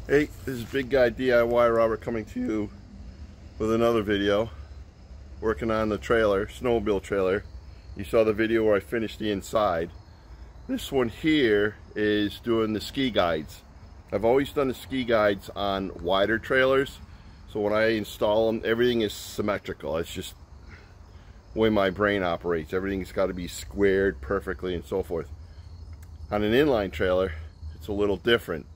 Hey, this is Big Guy DIY Robert coming to you with another video. Working on the trailer, snowmobile trailer. You saw the video where I finished the inside. This one here is doing the ski guides. I've always done the ski guides on wider trailers, so when I install them, everything is symmetrical. It's just the way my brain operates. Everything's got to be squared perfectly and so forth. On an inline trailer, it's a little different,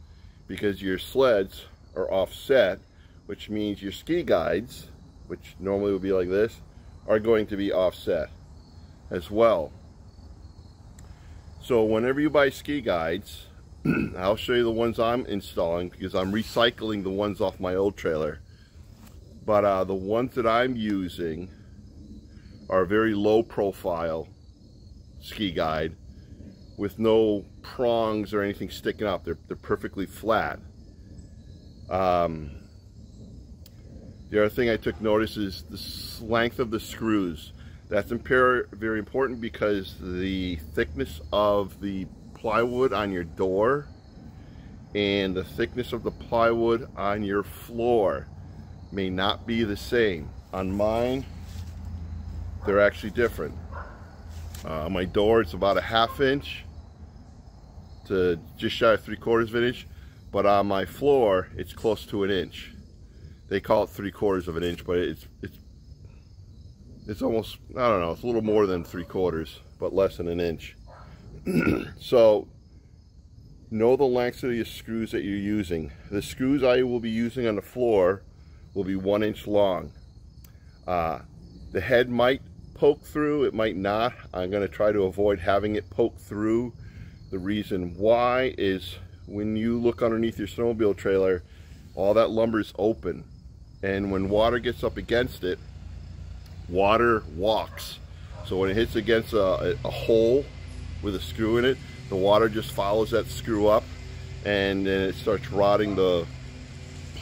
because your sleds are offset, which means your ski guides, which normally would be like this, are going to be offset as well. So whenever you buy ski guides, I'll show you the ones I'm installing because I'm recycling the ones off my old trailer. But the ones that I'm using are a very low profile ski guide with no prongs or anything sticking up. They're perfectly flat. The other thing I took notice is the length of the screws. That's very important because the thickness of the plywood on your door and the thickness of the plywood on your floor may not be the same. On mine, they're actually different. On my door, it's about a 1/2 inch to just shy of 3/4 of an inch, but on my floor it's close to 1 inch. They call it 3/4 of an inch, but it's almost, I don't know, it's a little more than 3/4, but less than 1 inch. So know the lengths of the screws that you're using. The screws I will be using on the floor will be 1 inch long. The head might poke through, it might not. I'm going to try to avoid having it poke through. The reason why is when you look underneath your snowmobile trailer, all that lumber is open, and when water gets up against it, water walks. So when it hits against a hole with a screw in it, the water just follows that screw up, and then it starts rotting the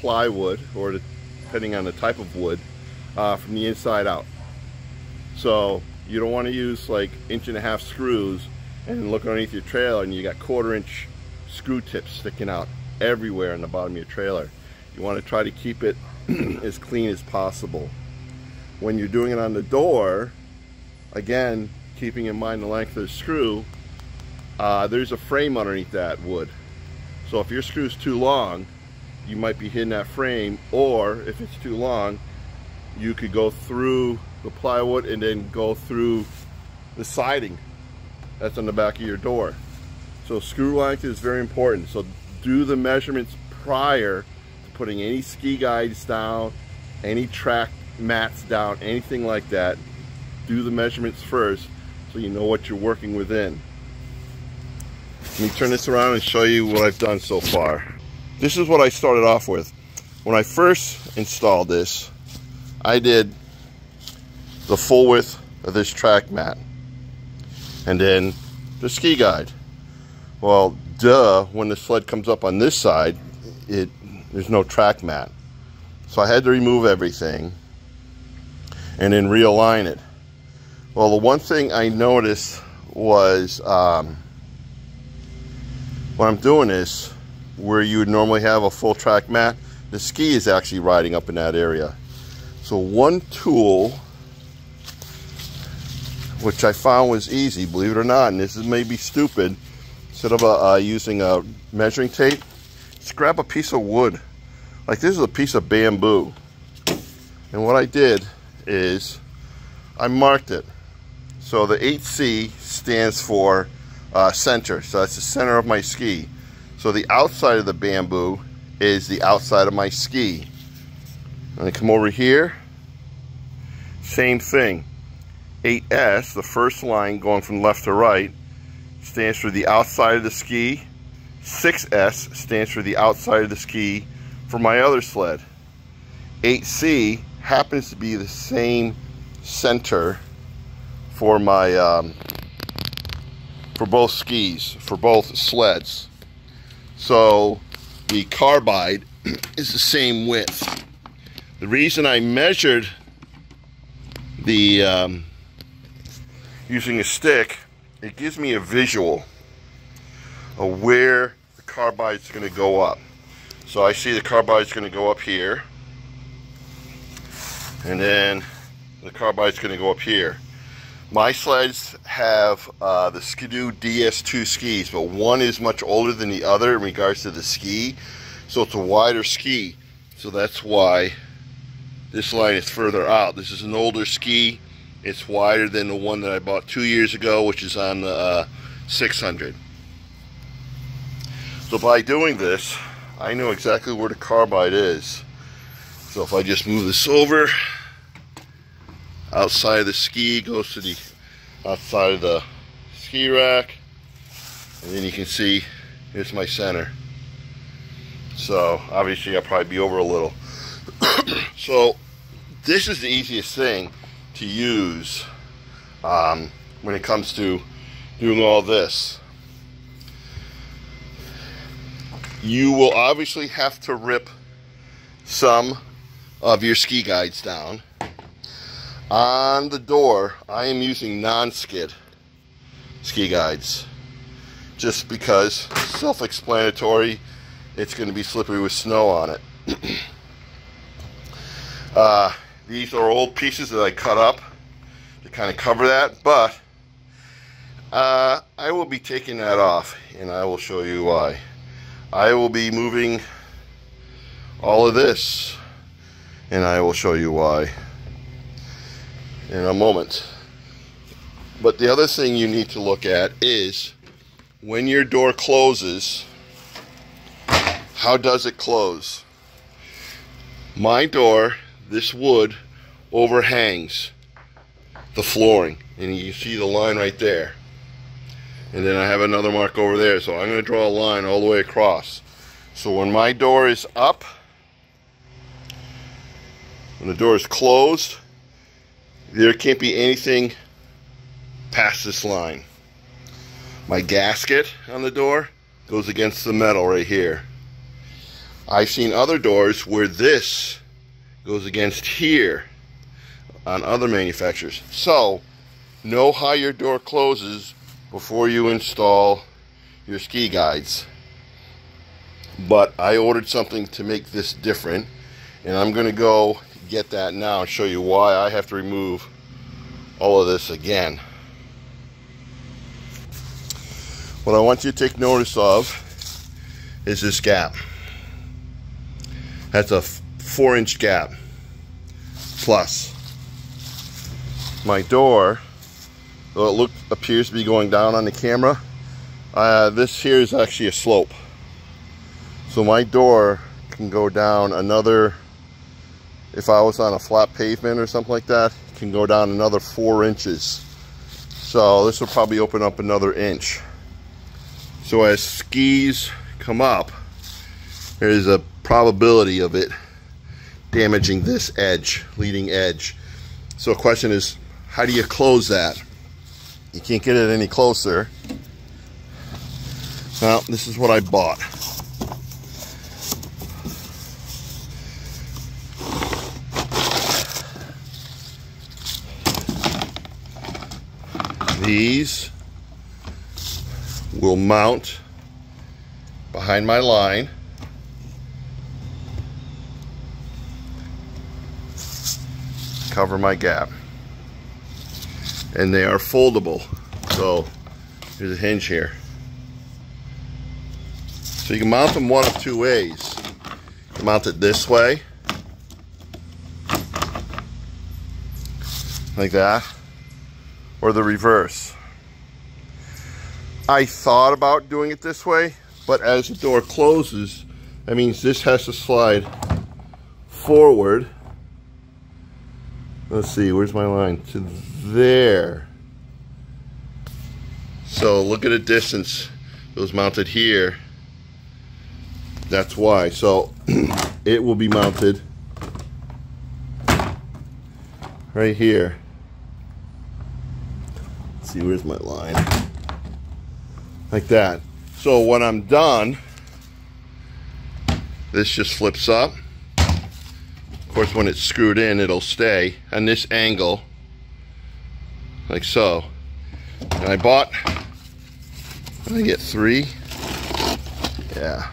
plywood, or depending on the type of wood, from the inside out. So you don't want to use like 1.5 inch screws and look underneath your trailer and you got 1/4 inch screw tips sticking out everywhere on the bottom of your trailer. You want to try to keep it as clean as possible. When you're doing it on the door, again, keeping in mind the length of the screw, there's a frame underneath that wood. So if your screw's too long, you might be hitting that frame, or if it's too long, you could go through the plywood and then go through the siding that's on the back of your door. So screw length is very important. So do the measurements prior to putting any ski guides down, any track mats down, anything like that. Do the measurements first so you know what you're working within. Let me turn this around and show you what I've done so far. This is what I started off with. When I first installed this, I did the full width of this track mat and then the ski guide. Well, duh, when the sled comes up on this side, there's no track mat. So I had to remove everything and then realign it. Well, the one thing I noticed was when I'm doing this, where you would normally have a full track mat, the ski is actually riding up in that area. So one tool, which I found was easy, believe it or not, and this is maybe stupid, instead of using a measuring tape, just grab a piece of wood. Like this is a piece of bamboo. And what I did is I marked it. So the 8C stands for center. So that's the center of my ski. So the outside of the bamboo is the outside of my ski. And I come over here, same thing. 8S, the first line going from left to right, stands for the outside of the ski. 6S stands for the outside of the ski for my other sled. 8C happens to be the same center for my for both skis, for both sleds. So the carbide is the same width. The reason I measured the using a stick, it gives me a visual of where the carbide is going to go up. So I see the carbide's going to go up here, and then the carbide's going to go up here. My sleds have the Skidoo DS2 skis, but one is much older than the other in regards to the ski, so it's a wider ski. So that's why this line is further out. This is an older ski. It's wider than the one that I bought 2 years ago, which is on the 600. So by doing this, I know exactly where the carbide is. So if I just move this over, outside of the ski goes to the outside of the ski rack, and then you can see here's my center. So obviously I'll probably be over a little. So this is the easiest thing to use when it comes to doing all this. You will obviously have to rip some of your ski guides down. On the door, I am using non-skid ski guides, just because, self-explanatory, it's going to be slippery with snow on it. These are old pieces that I cut up to kind of cover that, but I will be taking that off, and I will show you why. I will be moving all of this, and I will show you why in a moment. But the other thing you need to look at is when your door closes, how does it close? My door, this wood overhangs the flooring, and you see the line right there, and then I have another mark over there. So I'm going to draw a line all the way across. So when my door is up, when the door is closed, there can't be anything past this line. My gasket on the door goes against the metal right here. I've seen other doors where this goes against here on other manufacturers. So know how your door closes before you install your ski guides. But I ordered something to make this different, and I'm going to go get that now and show you why I have to remove all of this again. What I want you to take notice of is this gap. That's a 4-inch gap plus. My door, though it appears to be going down on the camera, this here is actually a slope. So my door can go down another, if I was on a flat pavement or something like that, it can go down another 4 inches. So this will probably open up another inch. So as skis come up, there's a probability of it damaging this edge, leading edge. So the question is, how do you close that? You can't get it any closer. Now, this is what I bought. These will mount behind my line. Cover my gap. And they are foldable. So there's a hinge here. So you can mount them one of two ways. You can mount it this way, like that, or the reverse. I thought about doing it this way, but as the door closes, that means this has to slide forward. Let's see, where's my line? To there. So look at the distance. It was mounted here. That's why. So it will be mounted right here. Let's see, where's my line? Like that. So when I'm done, this just flips up. Of course, when it's screwed in, it'll stay on this angle, like so. And I bought, did I get 3? Yeah.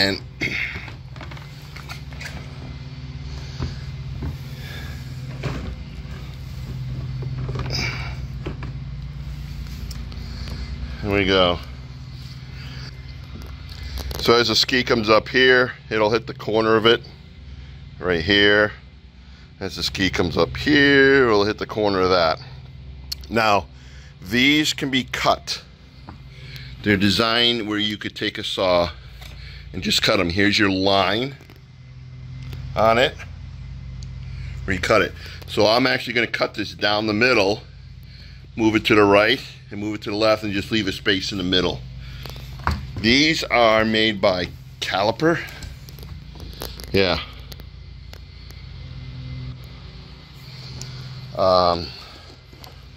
And here we go. So as the ski comes up here, it'll hit the corner of it right here. As the ski comes up here, it'll hit the corner of that. Now, these can be cut. They're designed where you could take a saw and just cut them. Here's your line on it, where you cut it. So I'm actually going to cut this down the middle, move it to the right, and move it to the left, and just leave a space in the middle. These are made by Caliper. Yeah.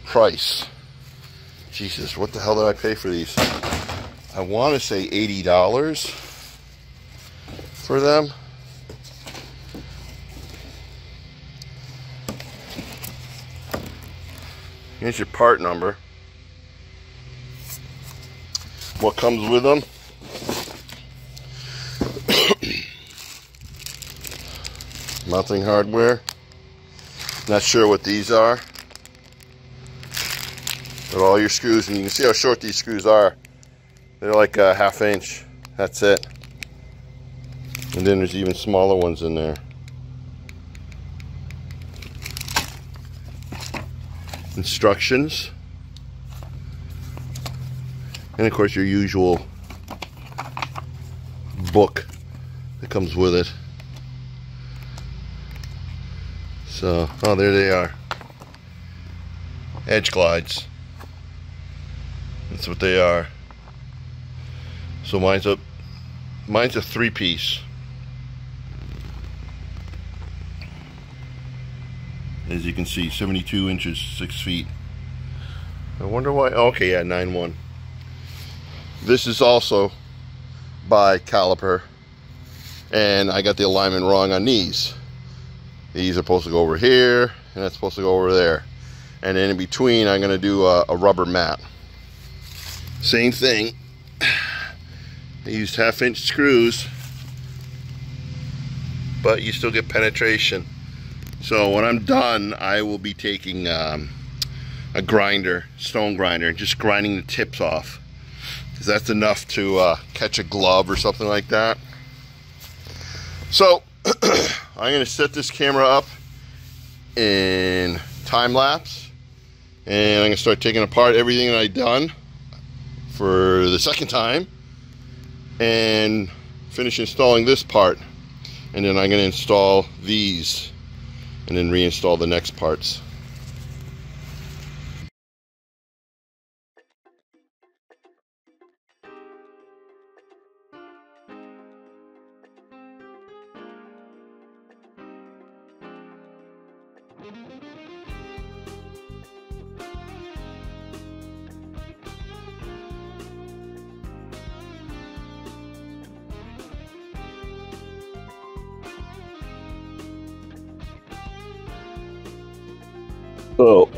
Price. Jesus, what the hell did I pay for these? I want to say $80 for them. Here's your part number. What comes with them? Mounting hardware. Not sure what these are. But all your screws, and you can see how short these screws are. They're like a ½ inch. That's it. And then there's even smaller ones in there. Instructions. And of course your usual book that comes with it. So, oh, there they are. Edge glides. That's what they are. So mine's a 3-piece. As you can see, 72 inches, 6 feet. I wonder why. Okay, yeah, 9-1. This is also by Caliper, and I got the alignment wrong on these. These are supposed to go over here, and that's supposed to go over there. And then in between, I'm going to do a rubber mat. Same thing. I used ½ inch screws, but you still get penetration. So when I'm done, I will be taking a grinder, stone grinder, and just grinding the tips off. Because that's enough to catch a glove or something like that. So I'm going to set this camera up in time lapse, and I'm going to start taking apart everything that I've done for the second time and finish installing this part, and then I'm going to install these and then reinstall the next parts. So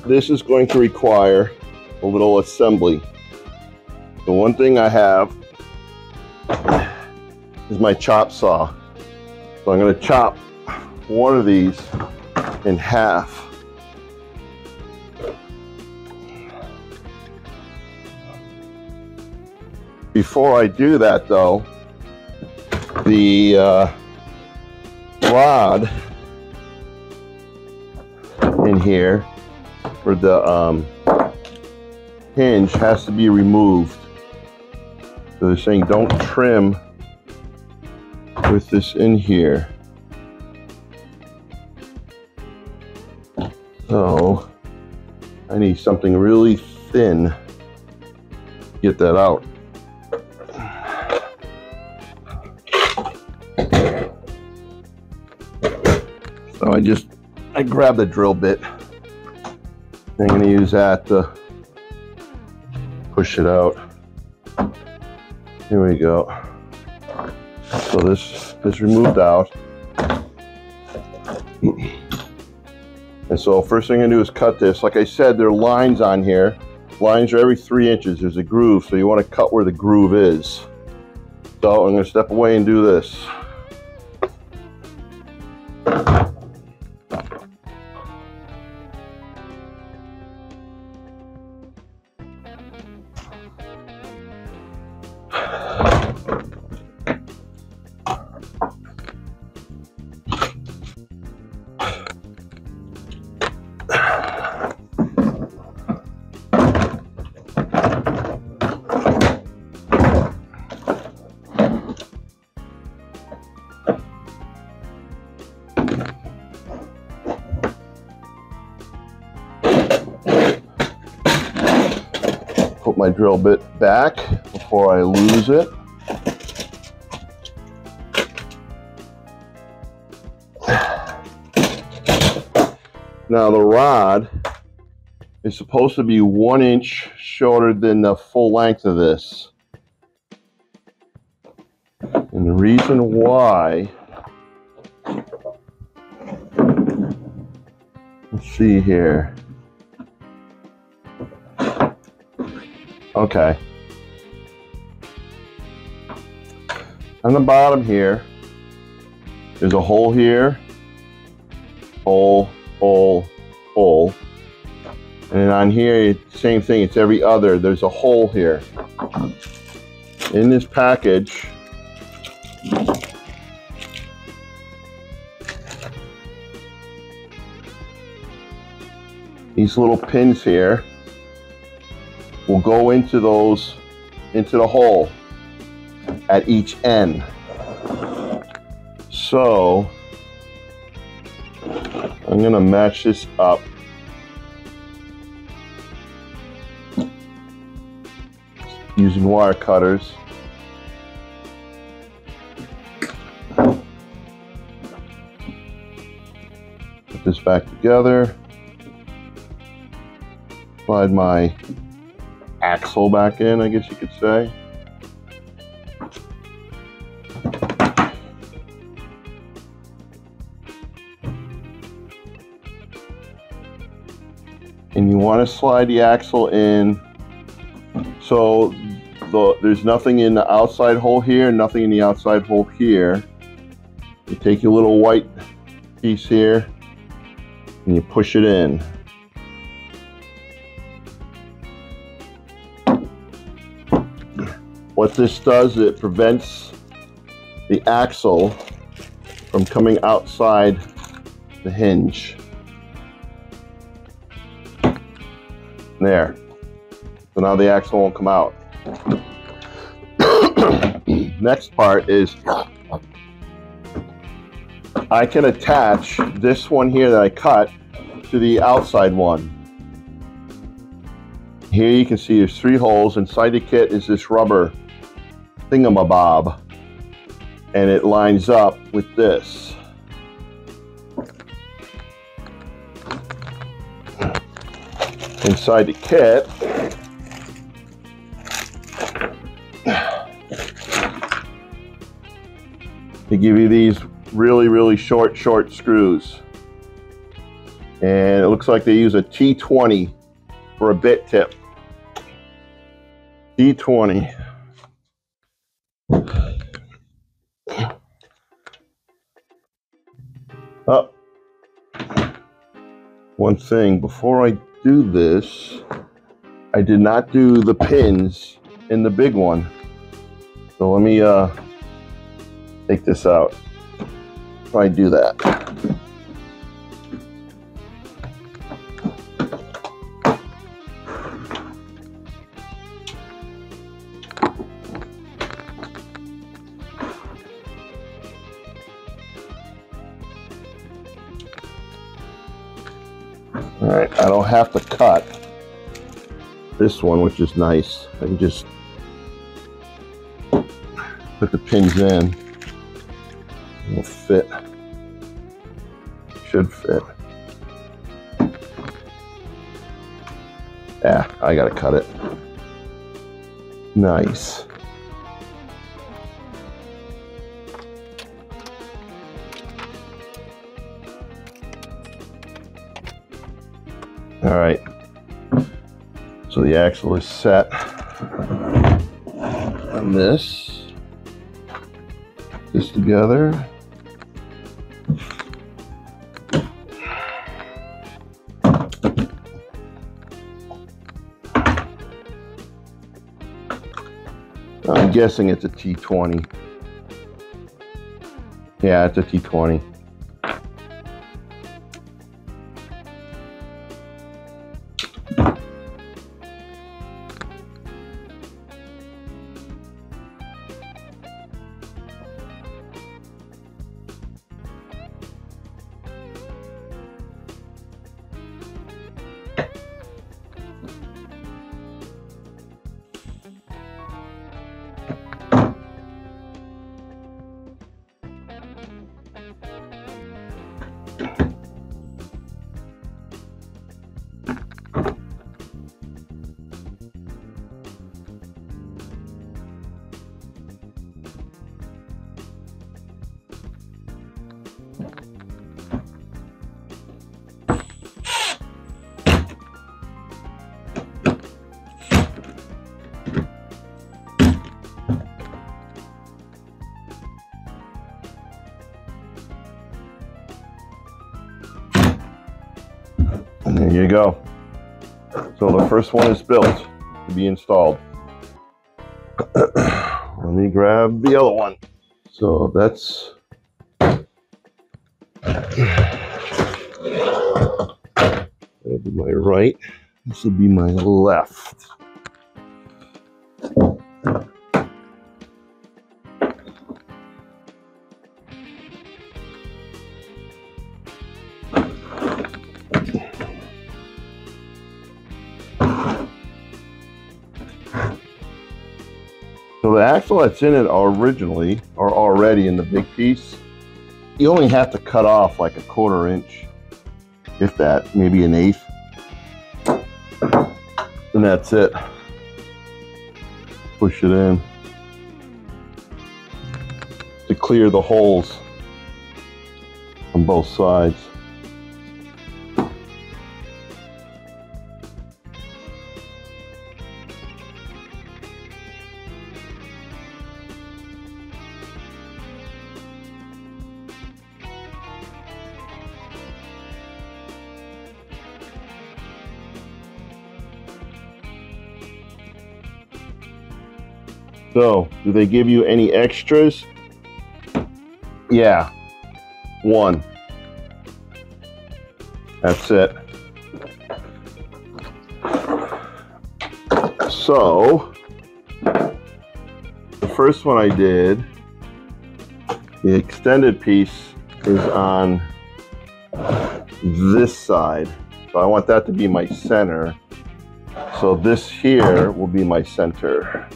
this is going to require a little assembly. The one thing I have is my chop saw. So I'm going to chop one of these in half. Before I do that though, the rod in here for the hinge has to be removed. So they're saying don't trim with this in here. So I need something really thin to get that out. So I grabbed the drill bit. I'm going to use that to push it out. Here we go. So this is removed out. And so first thing I'm going to do is cut this. Like I said, there are lines on here. Lines are every 3 inches. There's a groove, so you want to cut where the groove is. So I'm going to step away and do this. Put my drill bit back before I lose it. Now the rod is supposed to be 1 inch shorter than the full length of this. And the reason why, let's see here. Okay. On the bottom here, there's a hole here, hole, hole, hole. And then on here, same thing, it's every other. There's a hole here. In this package, these little pins here will go into the hole at each end. So I'm gonna match this up. Using wire cutters. Put this back together. Slide my axle back in, I guess you could say. And you want to slide the axle in so there's nothing in the outside hole here, nothing in the outside hole here. You take your little white piece here and you push it in. What this does, it prevents the axle from coming outside the hinge. There. So now the axle won't come out. Next part is I can attach this one here that I cut to the outside one. Here you can see there's 3 holes. Inside the kit is this rubber thingamabob, and it lines up with this. Inside the kit, they give you these really short screws, and it looks like they use a T20 for a bit tip. T20. Oh, one thing before I do this, I did not do the pins in the big one, so let me take this out. Try and do that. Alright, I don't have to cut this one, which is nice. I can just put the pins in. It'll fit. Should fit. Yeah, I gotta cut it. Nice. All right, so the axle is set on this. this together. I'm guessing it's a T20. Yeah, it's a T20. And there you go. So the first one is built to be installed. Let me grab the other one. So that's that'll be my right. This will be my left. So the axle that's in it originally, or already in the big piece, you only have to cut off like a 1/4 inch, if that, maybe 1/8. And that's it. Push it in to clear the holes on both sides. So, do they give you any extras? Yeah, one. That's it. So, the first one I did, the extended piece is on this side. So I want that to be my center. So this here will be my center.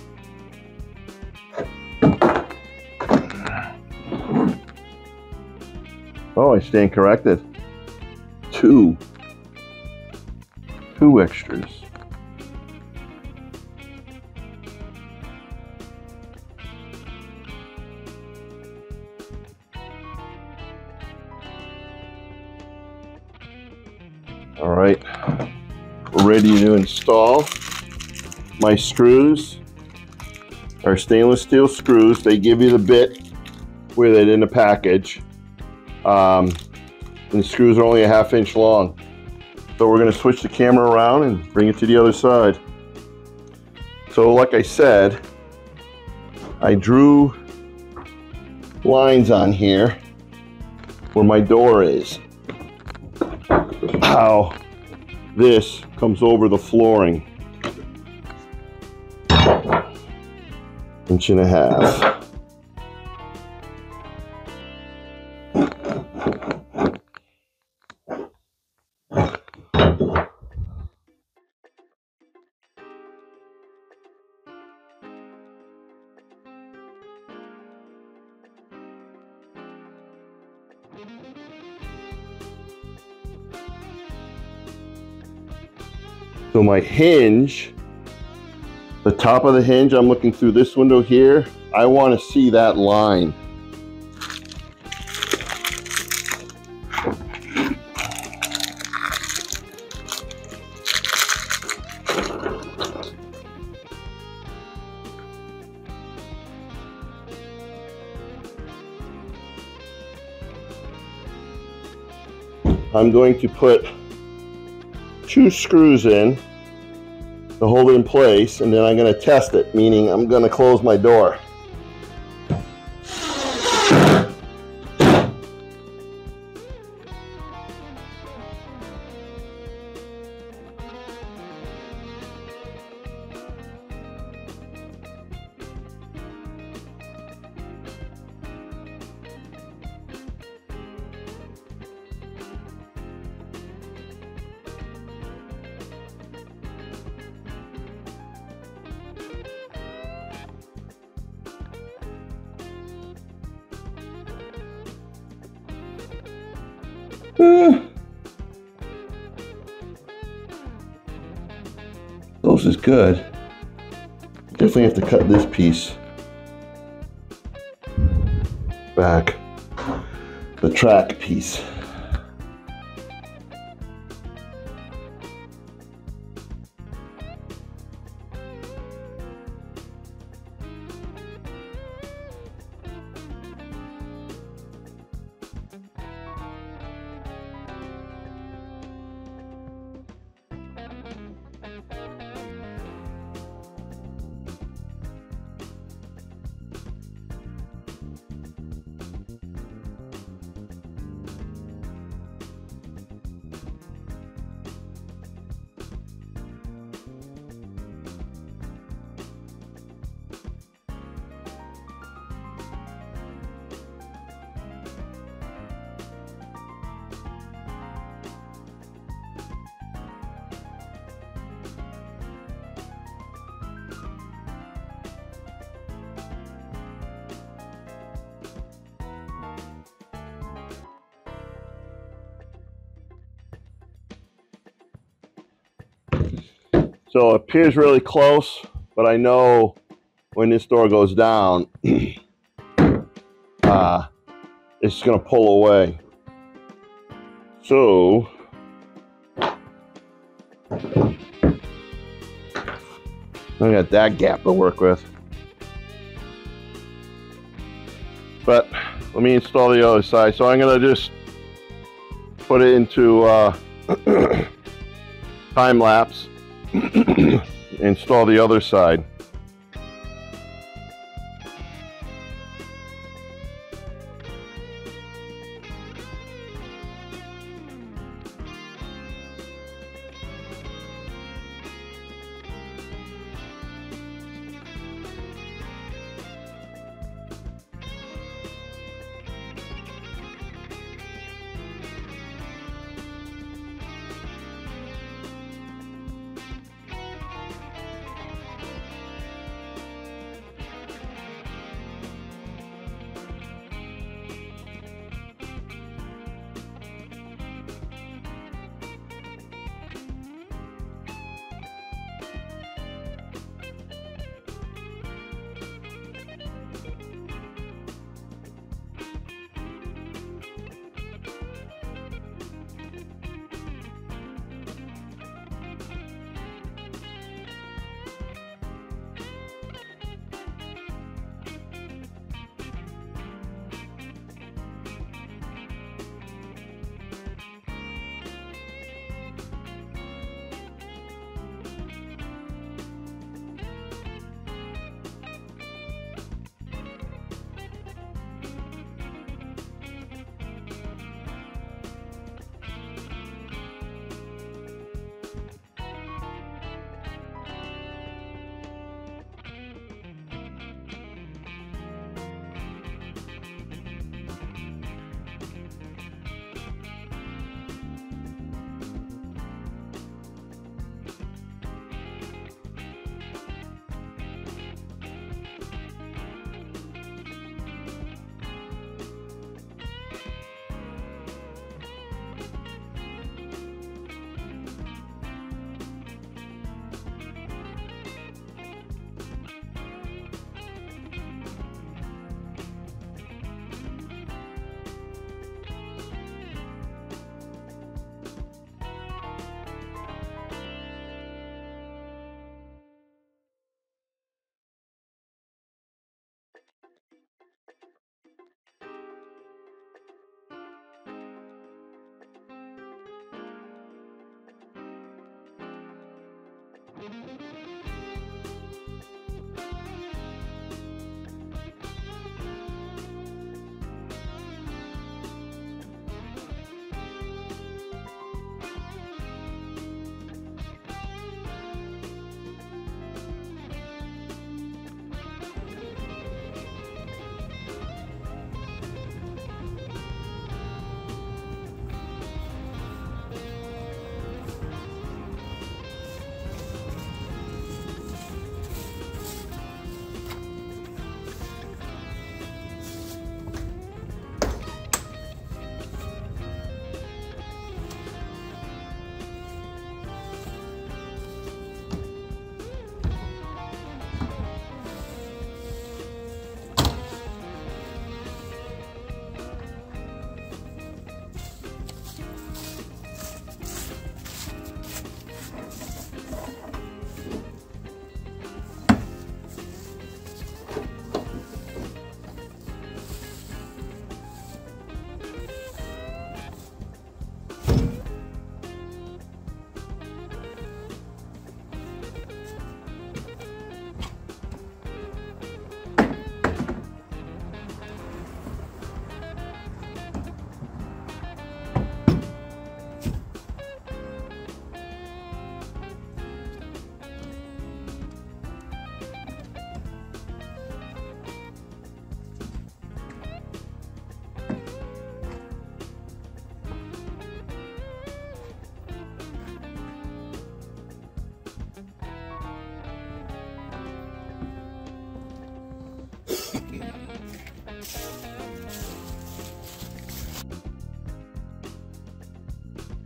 Oh, I stand corrected. Two extras. All right, we're ready to install. My screws are stainless steel screws. They give you the bit with it in the package. And the screws are only a 1/2 inch long. So we're going to switch the camera around and bring it to the other side. So like I said, I drew lines on here where my door is. How this comes over the flooring. 1.5 inches. So my hinge, the top of the hinge, I'm looking through this window here. I want to see that line. I'm going to put 2 screws in to hold it in place, and then I'm going to test it, meaning I'm going to close my door. Close is good. Definitely have to cut this piece back, the track piece. So it appears really close, but I know when this door goes down, it's going to pull away. So I got that gap to work with. But let me install the other side. So I'm going to just put it into time lapse. Install the other side.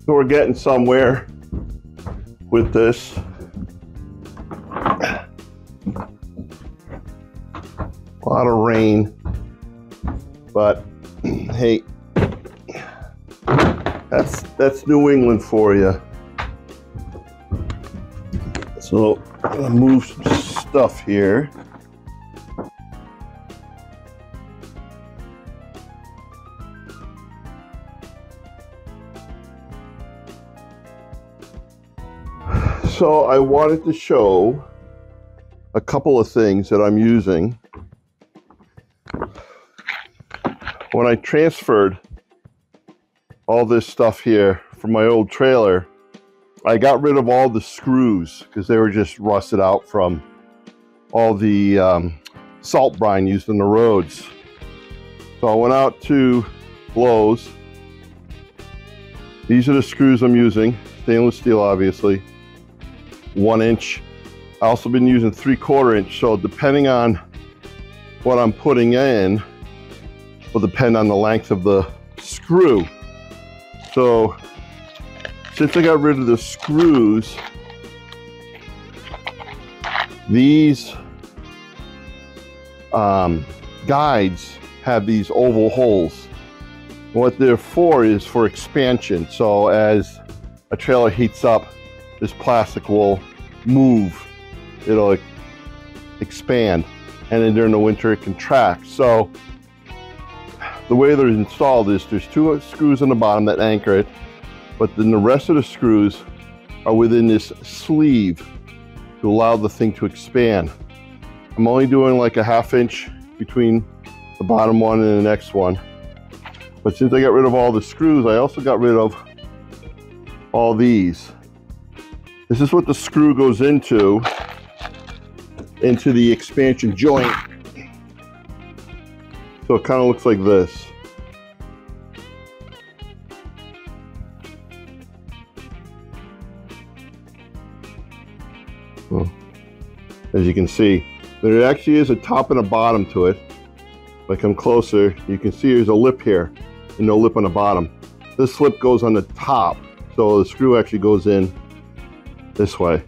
So we're getting somewhere with this. A lot of rain, but hey, that's New England for you. So I'm gonna move some stuff here. So I wanted to show a couple of things that I'm using. When I transferred all this stuff here from my old trailer, I got rid of all the screws because they were just rusted out from all the salt brine used in the roads. So I went out to Lowe's. These are the screws I'm using, stainless steel obviously, 1 inch. I also been using 3/4 inch, so depending on what I'm putting in will depend on the length of the screw. So since I got rid of the screws, these guides have these oval holes. What they're for is for expansion. So as a trailer heats up, this plastic will move. It'll expand, and then during the winter it contracts. So the way they're installed is there's 2 screws on the bottom that anchor it, but then the rest of the screws are within this sleeve to allow the thing to expand. I'm only doing like a 1/2 inch between the bottom one and the next one. But since I got rid of all the screws, I also got rid of all these. This is what the screw goes into the expansion joint. So it kind of looks like this. Well, as you can see, there actually is a top and a bottom to it. If I come closer, you can see there's a lip here and no lip on the bottom. This lip goes on the top, so the screw actually goes in this way.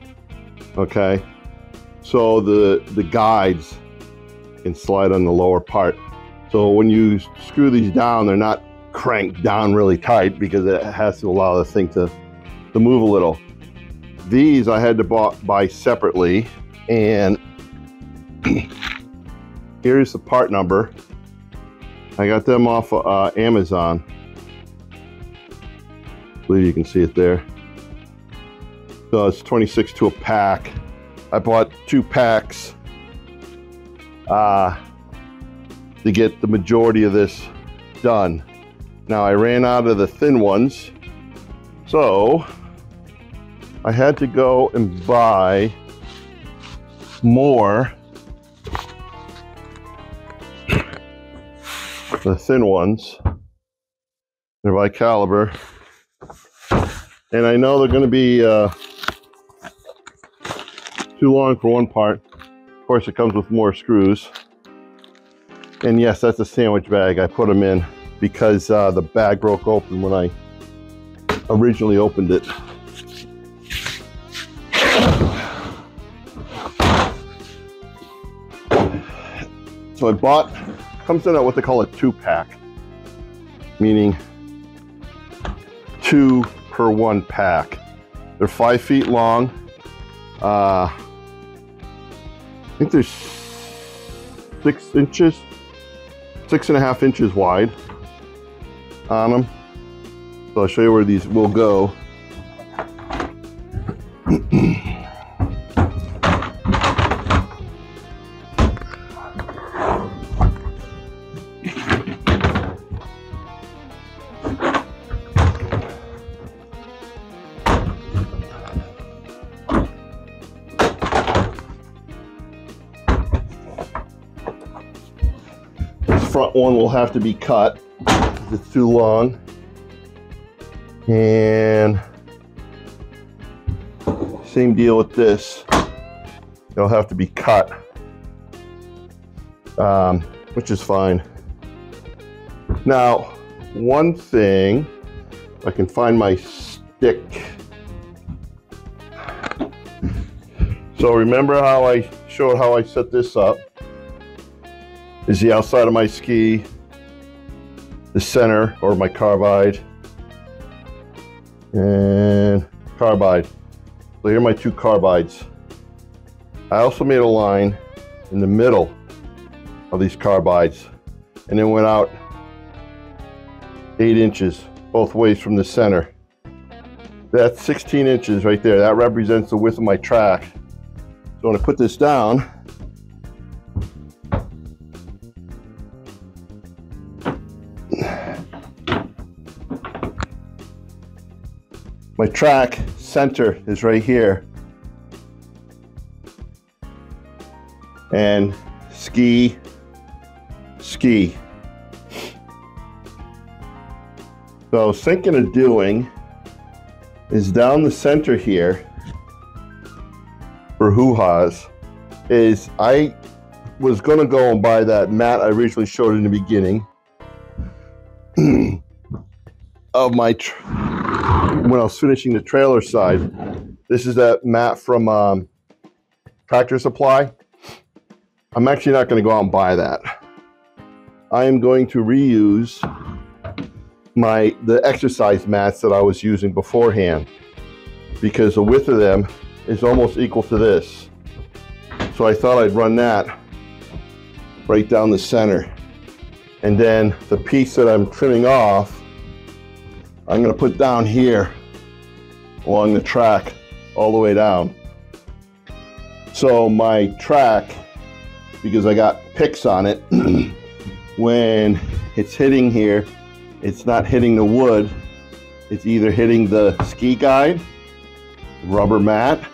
Okay, so the guides can slide on the lower part. So when you screw these down, they're not cranked down really tight because it has to allow the thing to move a little. These I had to buy separately, and here's the part number. I got them off Amazon. I believe you can see it there. So it's 26 to a pack. I bought 2 packs to get the majority of this done. Now I ran out of the thin ones, so I had to go and buy more, the thin ones. They're by caliber, and I know they're going to be too long for one part. Of course, it comes with more screws. And yes, that's a sandwich bag. I put them in because the bag broke open when I originally opened it. So I bought, comes in what they call a 2-pack, meaning 2 per 1 pack. They're 5 feet long. I think there's 6 inches, 6.5 inches wide on them. So I'll show you where these will go. Front one will have to be cut because it's too long, and same deal with this. It'll have to be cut, which is fine. Now, one thing, if I can find my stick. So remember how I showed how I set this up? Is the outside of my ski, the center, or my carbide, and carbide. So here are my 2 carbides. I also made a line in the middle of these carbides, and then went out 8 inches both ways from the center. That's 16 inches right there. That represents the width of my track. So when I put this down, my track center is right here, and ski. So I was thinking of doing is down the center here for hoo-has, is I was going to go and buy that mat I originally showed in the beginning of my when I was finishing the trailer side. This is that mat from Tractor Supply. I'm actually not going to go out and buy that. I am going to reuse the exercise mats that I was using beforehand, because the width of them is almost equal to this. So I thought I'd run that right down the center, and then the piece that I'm trimming off I'm going to put down here along the track all the way down. So my track, because I got picks on it, when it's hitting here, it's not hitting the wood, it's either hitting the ski guide, rubber mat,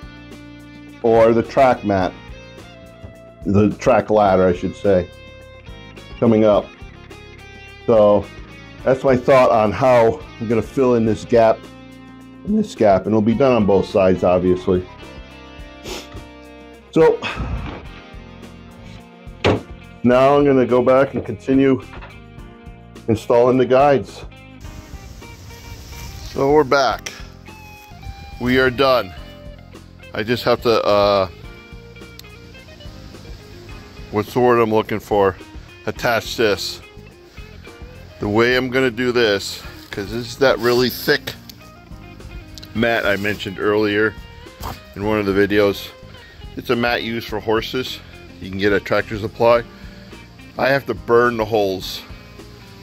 or the track mat, the track ladder I should say, coming up. So that's my thought on how I'm going to fill in this gap and this gap, and it'll be done on both sides obviously. So now I'm going to go back and continue installing the guides. So we're back. We are done. I just have to, what's the word I'm looking for? Attach this. The way I'm going to do this, because this is that really thick mat I mentioned earlier in one of the videos. It's a mat used for horses. You can get at Tractor Supply. I have to burn the holes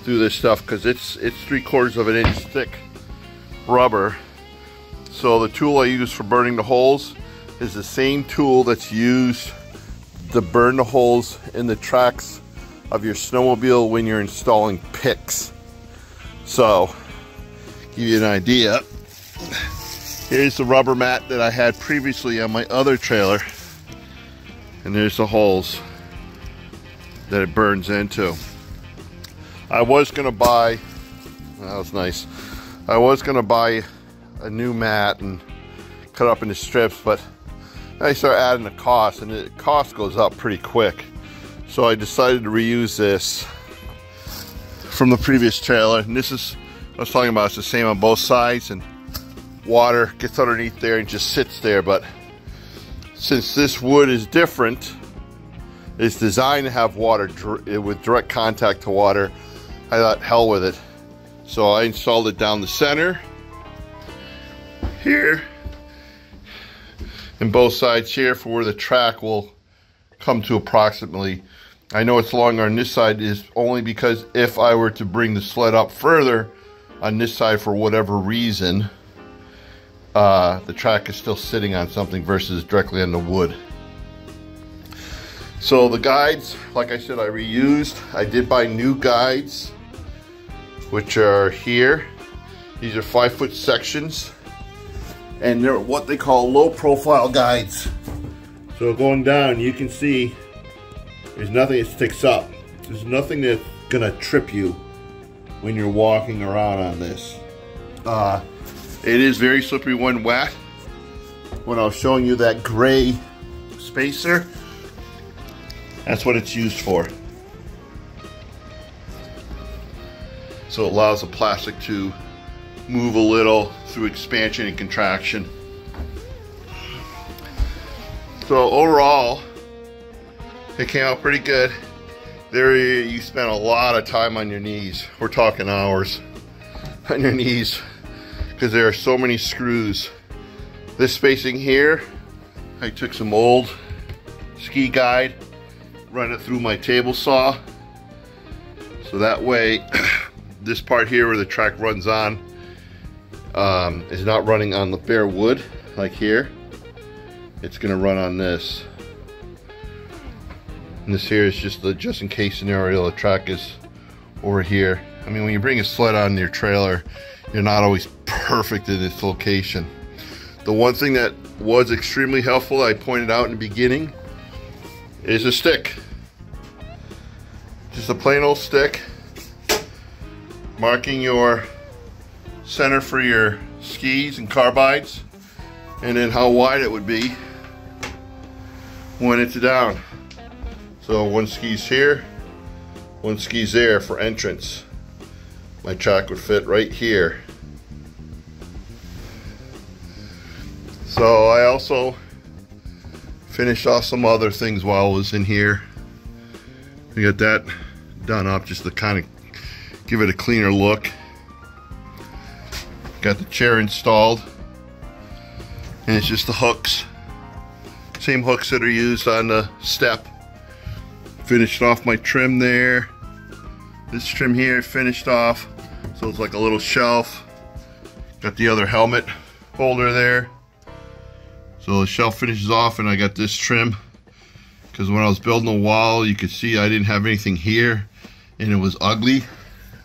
through this stuff because it's 3/4 of an inch thick rubber. So the tool I use for burning the holes, is the same tool that's used to burn the holes in the tracks of your snowmobile when you're installing picks. So, give you an idea. Here's the rubber mat that I had previously on my other trailer. And there's the holes that it burns into. I was gonna buy, that was nice. I was gonna buy a new mat and cut up into strips, but I started adding the cost, and the cost goes up pretty quick. So I decided to reuse this from the previous trailer. And this is, I was talking about, it's the same on both sides, and water gets underneath there and just sits there. But since this wood is different, it's designed to have water with direct contact to water, I thought, hell with it. So I installed it down the center here, and both sides here for where the track will come to approximately. I know it's longer on this side is only because if I were to bring the sled up further on this side for whatever reason, the track is still sitting on something versus directly on the wood. So the guides, like I said, I reused. I did buy new guides, which are here. These are 5-foot sections, and they're what they call low profile guides. So going down, you can see there's nothing that sticks up. There's nothing that's gonna trip you when you're walking around on this. It is very slippery when wet. When I was showing you that gray spacer, that's what it's used for. So it allows the plastic to move a little through expansion and contraction. So overall, it came out pretty good. There you spent a lot of time on your knees. We're talking hours on your knees because there are so many screws. This spacing here, I took some old ski guide, run it through my table saw. So that way, this part here where the track runs on is not running on the bare wood like here. It's gonna run on this. And this here is just the just in case scenario. The track is over here. I mean, when you bring a sled on your trailer, you're not always perfect in its location. The one thing that was extremely helpful, I pointed out in the beginning, is a stick. Just a plain old stick, marking your center for your skis and carbides, and then how wide it would be when it's down. So one ski's here, one ski's there for entrance. My track would fit right here. So I also finished off some other things while I was in here. We got that done up just to kind of give it a cleaner look. Got the chair installed, and it's just the hooks. Same hooks that are used on the step. Finished off my trim there. This trim here finished off, so it's like a little shelf. Got the other helmet holder there. So the shelf finishes off, and I got this trim because when I was building the wall, you could see I didn't have anything here, and it was ugly.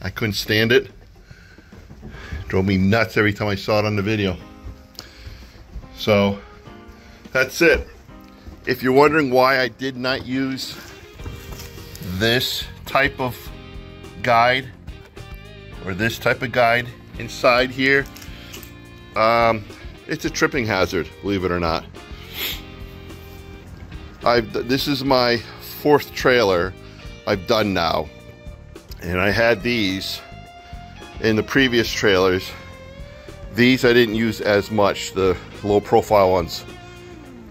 I couldn't stand it. Drove me nuts every time I saw it on the video. So that's it. If you're wondering why I did not use this type of guide or this type of guide inside here, it's a tripping hazard, believe it or not. This is my 4th trailer I've done now, and I had these in the previous trailers. These I didn't use as much, the low profile ones,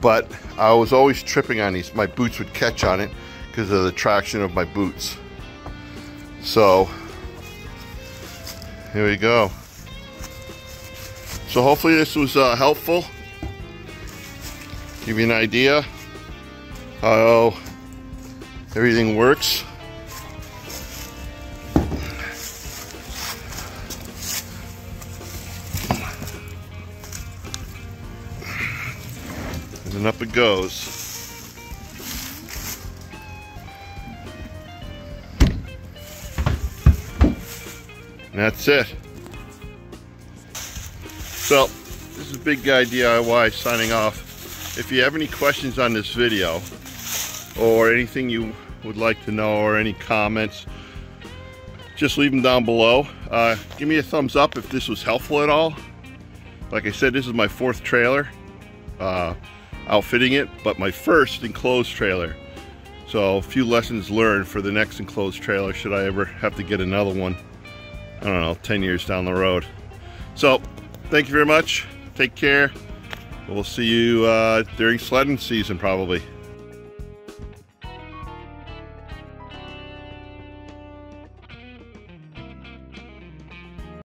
but I was always tripping on these. My boots would catch on it because of the traction of my boots. So here we go. So hopefully this was helpful. Give you an idea how everything works. And and up it goes. And that's it. So, this is Big Guy DIY signing off. If you have any questions on this video, or anything you would like to know, or any comments, just leave them down below. Give me a thumbs up if this was helpful at all. Like I said, this is my 4th trailer, outfitting it, but my first enclosed trailer. So a few lessons learned for the next enclosed trailer should I ever have to get another one, I don't know, 10 years down the road. So thank you very much. Take care. We'll see you during sledding season probably.